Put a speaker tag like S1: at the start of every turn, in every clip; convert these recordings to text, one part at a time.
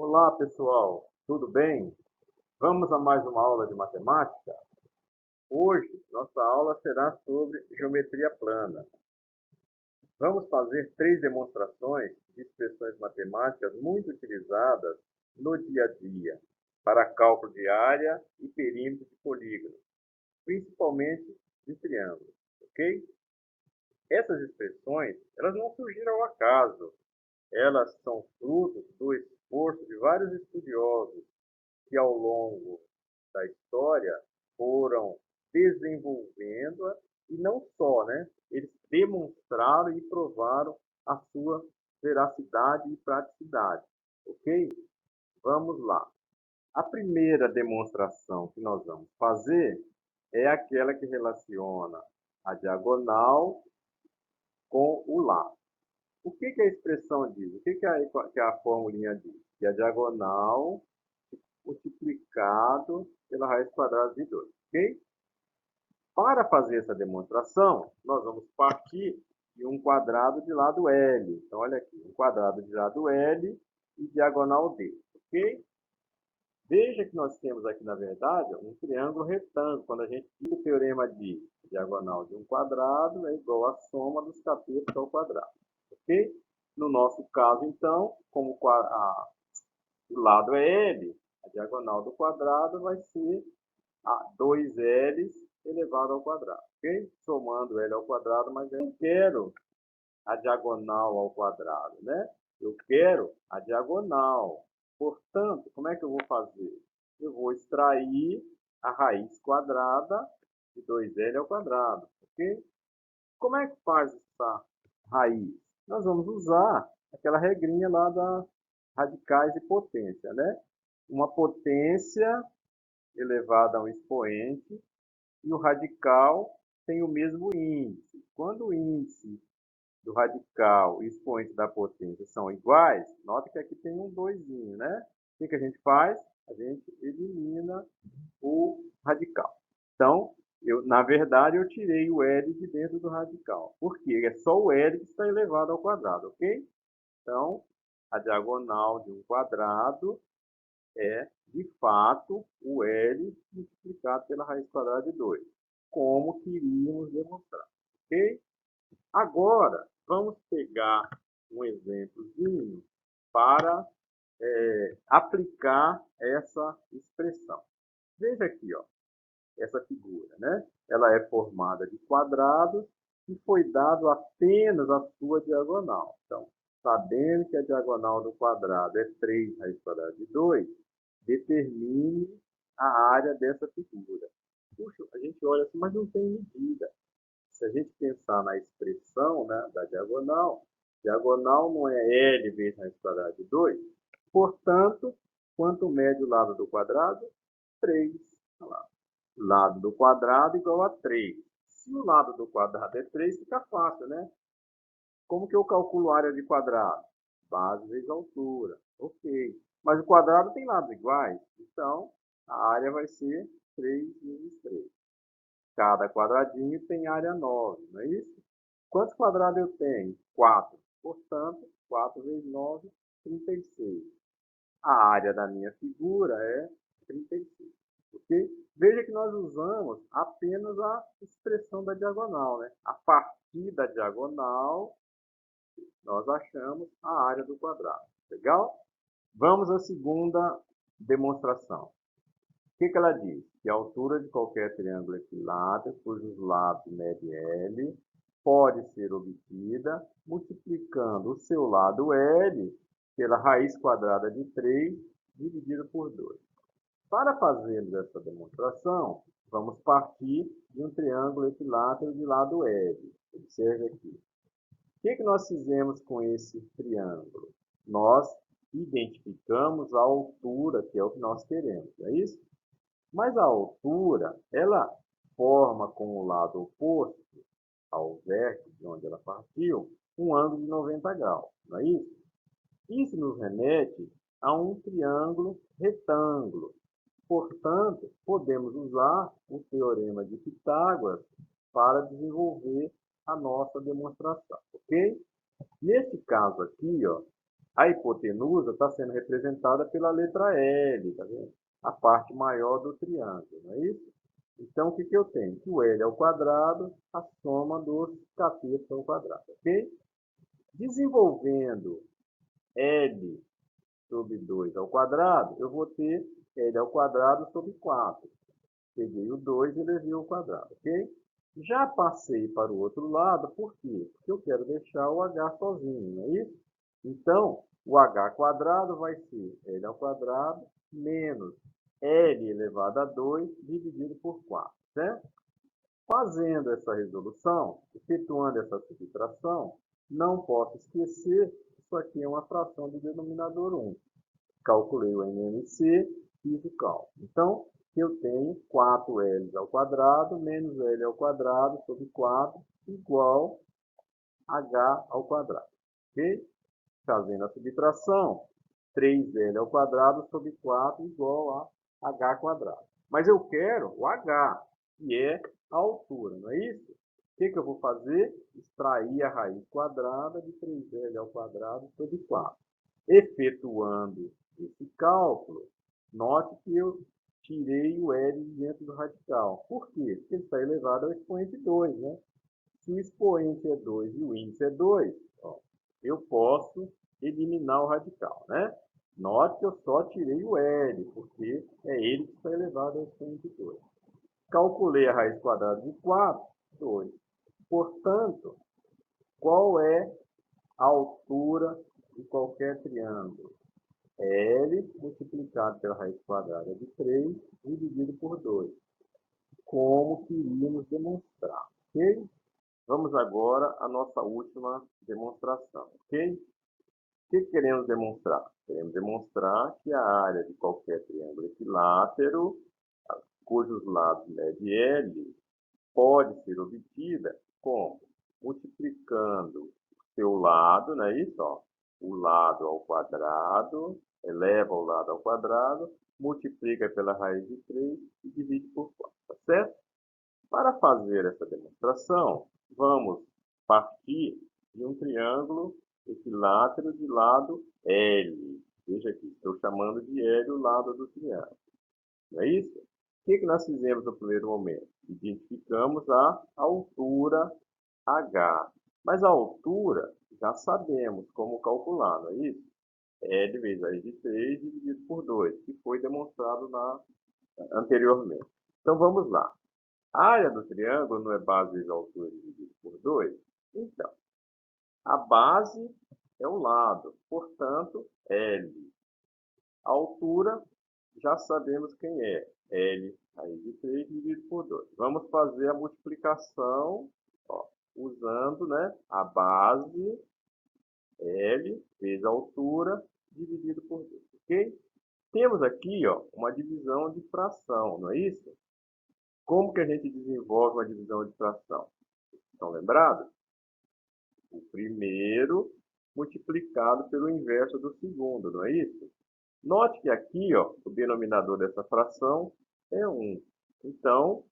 S1: Olá, pessoal, tudo bem? Vamos a mais uma aula de matemática? Hoje, nossa aula será sobre geometria plana. Vamos fazer três demonstrações de expressões matemáticas muito utilizadas no dia a dia para cálculo de área e perímetro de polígonos, principalmente de triângulos, ok? Essas expressões, elas não surgiram ao acaso, elas são frutos do esforço de vários estudiosos que ao longo da história foram desenvolvendo-a e não só, né? Eles demonstraram e provaram a sua veracidade e praticidade, ok? Vamos lá. A primeira demonstração que nós vamos fazer é aquela que relaciona a diagonal com o lado. O que a expressão diz? O que a formulinha diz? Que a diagonal multiplicado pela raiz quadrada de 2, ok? Para fazer essa demonstração, nós vamos partir de um quadrado de lado L. Então, olha aqui, um quadrado de lado L e diagonal D, ok? Veja que nós temos aqui, na verdade, um triângulo retângulo. Quando a gente tira o teorema de diagonal de um quadrado é igual à soma dos cabeças ao quadrado, ok? No nosso caso, então, como o lado é L, a diagonal do quadrado vai ser a 2L elevado ao quadrado, ok? Somando L ao quadrado, mas eu não quero a diagonal ao quadrado, né? Eu quero a diagonal. Portanto, como é que eu vou fazer? Eu vou extrair a raiz quadrada de 2L ao quadrado, ok? Como é que faz essa raiz? Nós vamos usar aquela regrinha lá das radicais de potência, né? Uma potência elevada a um expoente e o radical tem o mesmo índice. Quando o índice do radical e o expoente da potência são iguais, nota que aqui tem um 2, né? O que a gente faz? A gente elimina o radical. Então, na verdade, eu tirei o L de dentro do radical. Por quê? É só o L que está elevado ao quadrado, ok? Então, a diagonal de um quadrado é, de fato, o L multiplicado pela raiz quadrada de 2, como queríamos demonstrar, ok? Agora, vamos pegar um exemplozinho para aplicar essa expressão. Veja aqui, ó, essa figura, né? Ela é formada de quadrados e foi dado apenas a sua diagonal. Então, sabendo que a diagonal do quadrado é 3 raiz quadrada de 2, determine a área dessa figura. Puxa, a gente olha assim, mas não tem medida. Se a gente pensar na expressão, né, da diagonal, diagonal não é L vezes raiz quadrada de 2, portanto, quanto mede o lado do quadrado? 3. Olha lá. Lado do quadrado igual a 3. Se o lado do quadrado é 3, fica fácil, né? Como que eu calculo a área de quadrado? Base vezes altura. Ok. Mas o quadrado tem lados iguais, então a área vai ser 3 vezes 3. Cada quadradinho tem área 9, não é isso? Quantos quadrados eu tenho? 4. Portanto, 4 vezes 9, 36. A área da minha figura é 36. Ok? Veja que nós usamos apenas a expressão da diagonal, né? A partir da diagonal, nós achamos a área do quadrado. Legal? Vamos à segunda demonstração. O que ela diz? Que a altura de qualquer triângulo equilátero, cujos lados medem L, pode ser obtida multiplicando o seu lado L pela raiz quadrada de 3 dividido por 2. Para fazermos essa demonstração, vamos partir de um triângulo equilátero de lado L. Observe aqui. O que nós fizemos com esse triângulo? Nós identificamos a altura, que é o que nós queremos, não é isso? Mas a altura, ela forma com o lado oposto ao vértice de onde ela partiu, um ângulo de 90 graus, não é isso? Isso nos remete a um triângulo retângulo. Portanto, podemos usar o teorema de Pitágoras para desenvolver a nossa demonstração, ok? Nesse caso aqui, ó, A hipotenusa está sendo representada pela letra L, tá vendo? A parte maior do triângulo, não é isso? Então, o que eu tenho? Que o L ao quadrado, a soma dos catetos ao quadrado, ok? Desenvolvendo L sobre 2 ao quadrado, eu vou ter L ao quadrado sobre 4. Peguei o 2 e levei ao quadrado, ok? Já passei para o outro lado, por quê? Porque eu quero deixar o h sozinho, não é isso? Então, o h quadrado vai ser L ao quadrado menos L elevado a 2 dividido por 4, certo? Fazendo essa resolução, efetuando essa subtração, não posso esquecer que isso aqui é uma fração de denominador 1. Calculei o NMC, fiz o cálculo. Então, eu tenho 4L ao quadrado menos L ao quadrado sobre 4 igual a H ao quadrado. Ok? Fazendo a subtração, 3L ao quadrado sobre 4 igual a H quadrado. Mas eu quero o H, que é a altura, não é isso? O que eu vou fazer? Extrair a raiz quadrada de 3L ao quadrado sobre 4. Efetuando esse cálculo, note que eu tirei o L dentro do radical. Por quê? Porque ele está elevado ao expoente 2, né? Se o expoente é 2 e o índice é 2, ó, eu posso eliminar o radical, né? Note que eu só tirei o L, porque é ele que está elevado ao expoente 2. Calculei a raiz quadrada de 4, 2. Portanto, qual é a altura de qualquer triângulo? L multiplicado pela raiz quadrada de 3 dividido por 2. Como queríamos demonstrar, ok? Vamos agora à nossa última demonstração, ok? O que queremos demonstrar? Queremos demonstrar que a área de qualquer triângulo equilátero, cujos lados medem L, pode ser obtida como? Multiplicando seu lado, não é isso? Ó, o lado ao quadrado, eleva o lado ao quadrado, multiplica pela raiz de 3 e divide por 4, tá certo? Para fazer essa demonstração, vamos partir de um triângulo equilátero de lado L. Veja aqui, estou chamando de L o lado do triângulo. Não é isso? O que nós fizemos no primeiro momento? Identificamos a altura H. Mas a altura, já sabemos como calcular, não é isso? L vezes a raiz de 3 dividido por 2, que foi demonstrado anteriormente. Então, vamos lá. A área do triângulo não é base vezes altura dividido por 2? Então, a base é o lado, portanto, L. A altura, já sabemos quem é. L raiz de 3 dividido por 2. Vamos fazer a multiplicação, ó, usando, né, a base L vezes a altura dividido por 2, ok? Temos aqui, ó, uma divisão de fração, não é isso? Como que a gente desenvolve uma divisão de fração? Estão lembrados? O primeiro multiplicado pelo inverso do segundo, não é isso? Note que aqui, ó, o denominador dessa fração é 1. Então,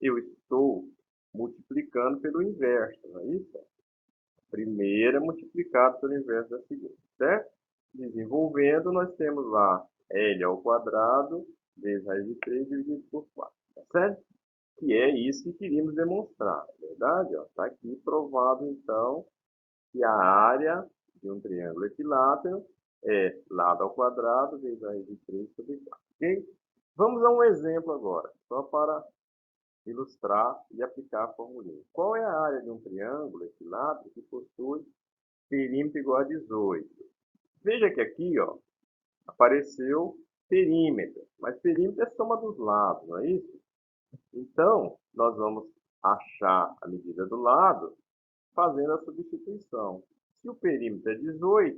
S1: eu estou multiplicando pelo inverso, não é isso? A primeira multiplicado pelo inverso da segunda, certo? Desenvolvendo, nós temos lá L ao quadrado vezes raiz de 3 dividido por 4, tá certo? Que é isso que queríamos demonstrar, é verdade? Está aqui provado, então, que a área de um triângulo equilátero é lado ao quadrado vezes a raiz de 3 sobre 4. Ok? Vamos a um exemplo agora, só para ilustrar e aplicar a formulinha. Qual é a área de um triângulo equilátero que possui perímetro igual a 18? Veja que aqui, ó, apareceu perímetro, mas perímetro é soma dos lados, não é isso? Então, nós vamos achar a medida do lado fazendo a substituição. Se o perímetro é 18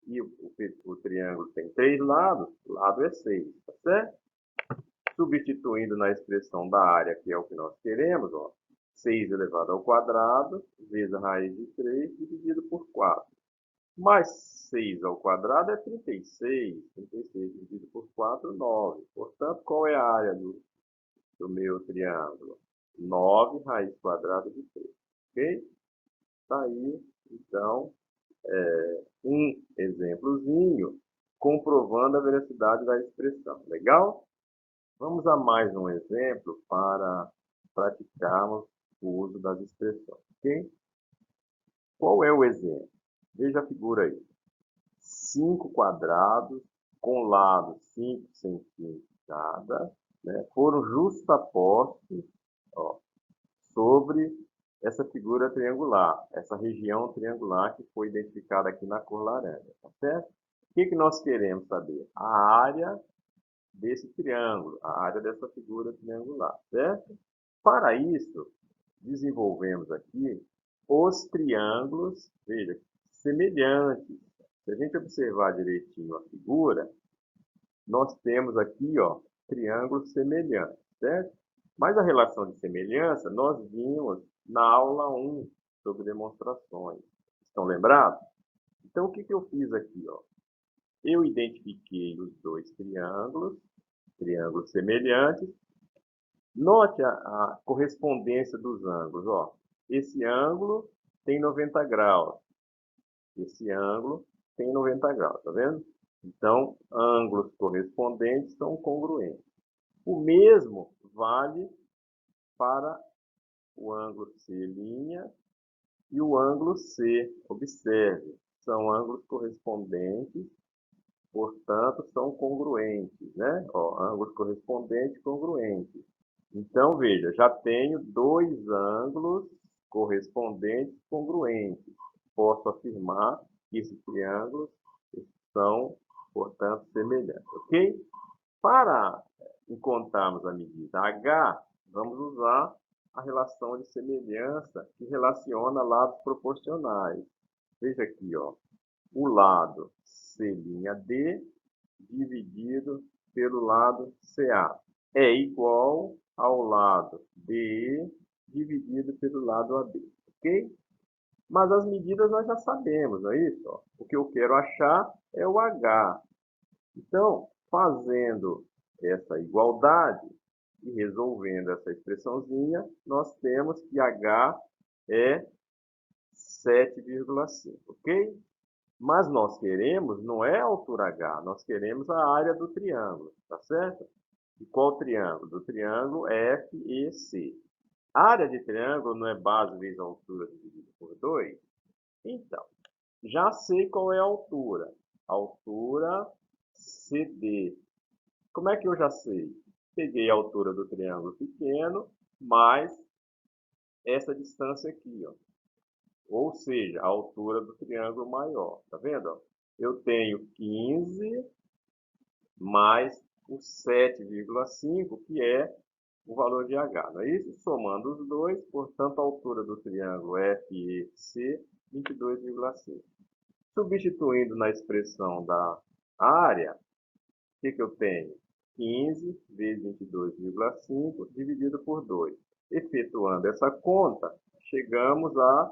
S1: e o triângulo tem 3 lados, o lado é 6, tá certo? Substituindo na expressão da área, que é o que nós queremos, ó, 6 elevado ao quadrado vezes a raiz de 3 dividido por 4. Mais 6 ao quadrado é 36. 36 dividido por 4, 9. Portanto, qual é a área do meu triângulo? 9 raiz quadrada de 3. Ok? Está aí, então, um exemplozinho comprovando a veracidade da expressão. Legal? Vamos a mais um exemplo para praticarmos o uso das expressões, ok? Qual é o exemplo? Veja a figura aí. 5 quadrados com lados 5 centímetros cada, né, foram justapostos, ó, sobre essa figura triangular, essa região triangular que foi identificada aqui na cor laranja, tá certo? O que nós queremos saber? A área desse triângulo, a área dessa figura triangular, certo? Para isso, desenvolvemos aqui os triângulos, veja, semelhantes. Se a gente observar direitinho a figura, nós temos aqui, ó, triângulos semelhantes, certo? Mas a relação de semelhança nós vimos na aula 1 sobre demonstrações. Estão lembrados? Então, o que eu fiz aqui, ó? Eu identifiquei os dois triângulos, triângulos semelhantes. Note a correspondência dos ângulos, ó. Esse ângulo tem 90 graus. Esse ângulo tem 90 graus, tá vendo? Então, ângulos correspondentes são congruentes. O mesmo vale para o ângulo C' e o ângulo C. Observe, são ângulos correspondentes, portanto, são congruentes, né? Ó, ângulos correspondentes congruentes. Então, veja, já tenho dois ângulos correspondentes congruentes. Posso afirmar que esses triângulos são, portanto, semelhantes, ok? Para encontrarmos a medida H, vamos usar a relação de semelhança que relaciona lados proporcionais. Veja aqui, ó, o lado C'D dividido pelo lado CA é igual ao lado DE dividido pelo lado AB, ok? Mas as medidas nós já sabemos, não é isso? Ó, o que eu quero achar é o H. Então, fazendo essa igualdade e resolvendo essa expressãozinha, nós temos que H é 7,5, ok? Mas nós queremos, não é a altura H, nós queremos a área do triângulo, tá certo? E qual triângulo? Do triângulo FEC. A área de triângulo não é base vezes a altura dividida por 2? Então, já sei qual é a altura. Altura CD. Como é que eu já sei? Peguei a altura do triângulo pequeno, mais essa distância aqui, ó. Ou seja, a altura do triângulo maior. Tá vendo? Eu tenho 15 mais o 7,5, que é o valor de H. Não é isso? Somando os dois, portanto, a altura do triângulo FEC, 22,5. Substituindo na expressão da área, o que eu tenho? 15 vezes 22,5 dividido por 2. Efetuando essa conta, chegamos a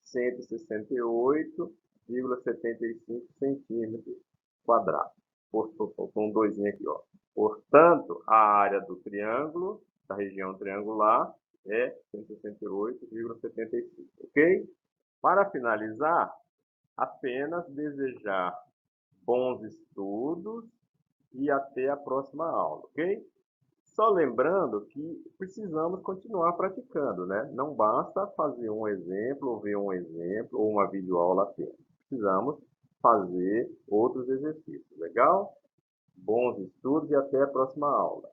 S1: 168,75 centímetros quadrados. Faltou um doisinho aqui, ó. Portanto, a área do triângulo, da região triangular, é 168,75, ok? Para finalizar, apenas desejar bons estudos e até a próxima aula, ok? Só lembrando que precisamos continuar praticando, né? Não basta fazer um exemplo, ou ver um exemplo, ou uma videoaula apenas. Precisamos fazer outros exercícios, legal? Bons estudos e até a próxima aula.